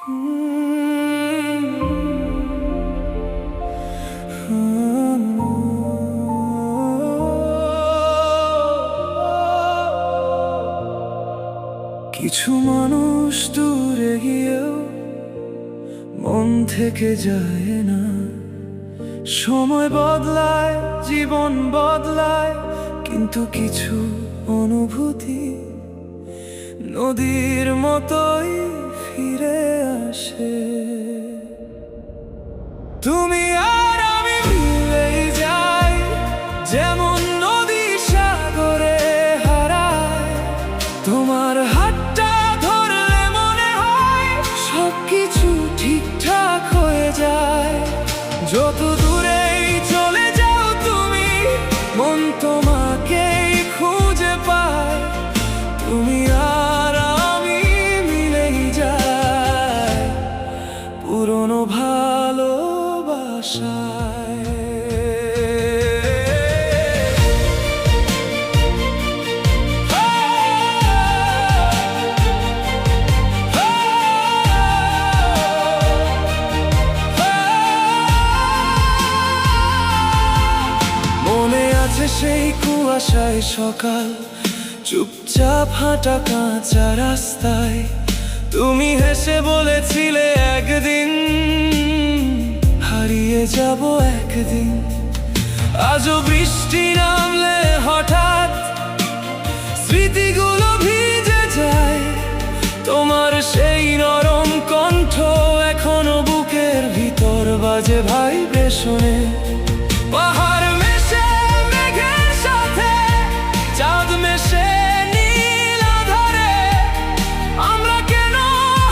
কিছু মানুষ দূরে গিয়েও মন থেকে যায় না। সময় বদলায়, জীবন বদলায়, কিন্তু কিছু অনুভূতি নদীর মতোই ফিরে আসে। তুমি আর আমি মিলেই যাই, যেমন নদী সাগরে হারায়। তোমার হাতটা ধরলে মনে হয় সবকিছু ঠিকঠাক হয়ে যায়। যত দূরেই চলে যাও তুমি, মন তোমাকেই খুঁজে পায়। তুমি আর আমি মিলেই যাই পুরনো ভালোবাসায়। মনে আছে সেই কুয়াশায় সকাল, চুপচাপ হাঁটা কাঁচা রাস্তায়। তুমি হেসে বলেছিলে একদিন হারিয়ে যাব একদিন। আজও বৃষ্টি নামলে হঠাৎ স্মৃতিগুলো ভিজে যায়। তোমার সেই নরম কণ্ঠ এখনো বুকের ভিতর বাজে ভাইব্রেশনে। পাহাড় মেশে মেঘের সাথে, চাঁদ মেশে নীল আধারে, আমরা কেন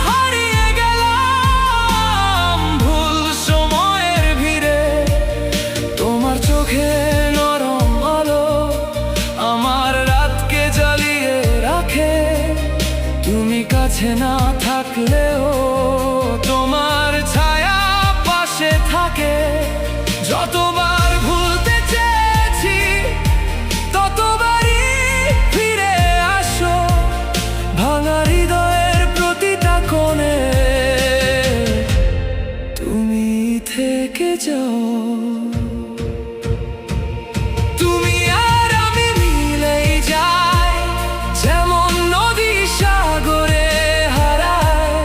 হারিয়ে গেলাম ভুল সময়ের ভিড়ে। তোমার চোখে নরম আলো আমার রাতকে জ্বালিয়ে রাখে। তুমি কাছে না থাকলেও তোমার ছায়া পাশে থাকে। যতবার ভুলতে চেয়েছি ততবারই ফিরে আসো, ভাঙা হৃদয়ের প্রতিটা কোণে তুমি থেকে যাও। তুমি আর আমি মিলেই যাই, যেমন নদী সাগরে হারায়।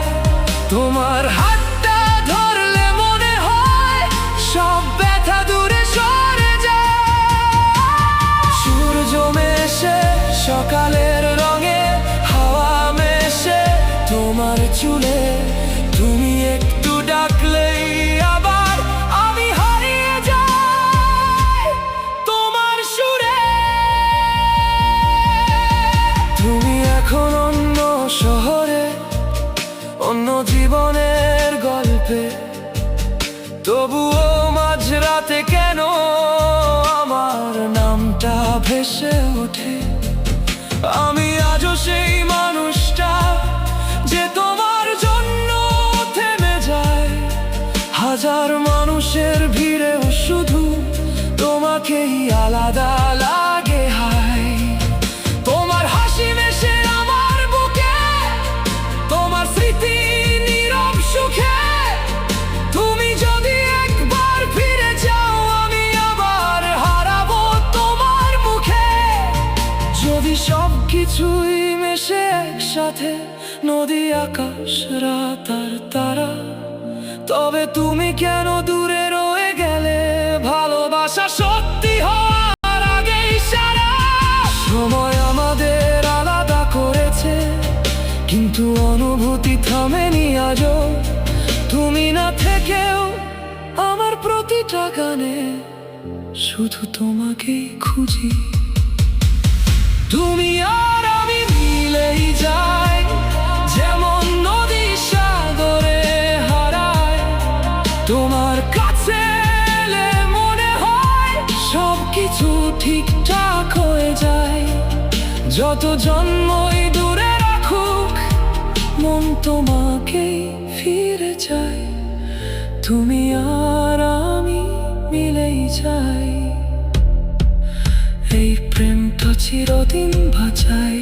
তোমার হাতটা ধরলে মনে হয় সব ব্যথা দূরে সরে যায়। সূর্য মেশে সকালের রঙে, হাওয়া মেশে তোমার চুলে। তুমি একটু ডাকলেই আবার আমি হারিয়ে যাই তোমার সুরে। তুমি এখন অন্য শহরে, অন্য জীবনের গল্পে। তবুও মাঝরাতে কেন আমার নামটা ভেসে ওঠে। আমি আজও সেই মানুষটা যে তোমার জন্য থেমে যায়। হাজার মানুষের ভিড়েও শুধু তোমাকেই আলাদা লাগে। হায়, তোমার হাসি মেশে আমার বুকে, তোমার স্মৃতি নীরব সুখে। তুমি যদি একবার ফিরে যাও, আমি আবার হারাবো তোমার মুখে। যদি সবকিছুই মেশে একসাথে, নদী আকাশ রাত আর তারা, তবে তুমি কেন দূরে রয়ে গেলে ভালোবাসা সত্যি হওয়ার আগেই সারা। সময় আমাদের আলাদা করেছে, কিন্তু অনুভূতি থামেনি আজও। তুমি না থেকেও আমার প্রতিটা গানে শুধু তোমাকেই খুঁজি। তুমি আর আমি মিলেই যাই, যেমন নদী সাগরে হারায়। তোমার কাছে এলে মনে হয় সবকিছু ঠিকঠাক হয়ে যায়। যত জন্মই দূরে রাখুক, মন তোমাকেই ফিরে যায়। তুমি আর আমি মিলেই যাই, এই প্রেমটা চিরদিন বাঁচাই।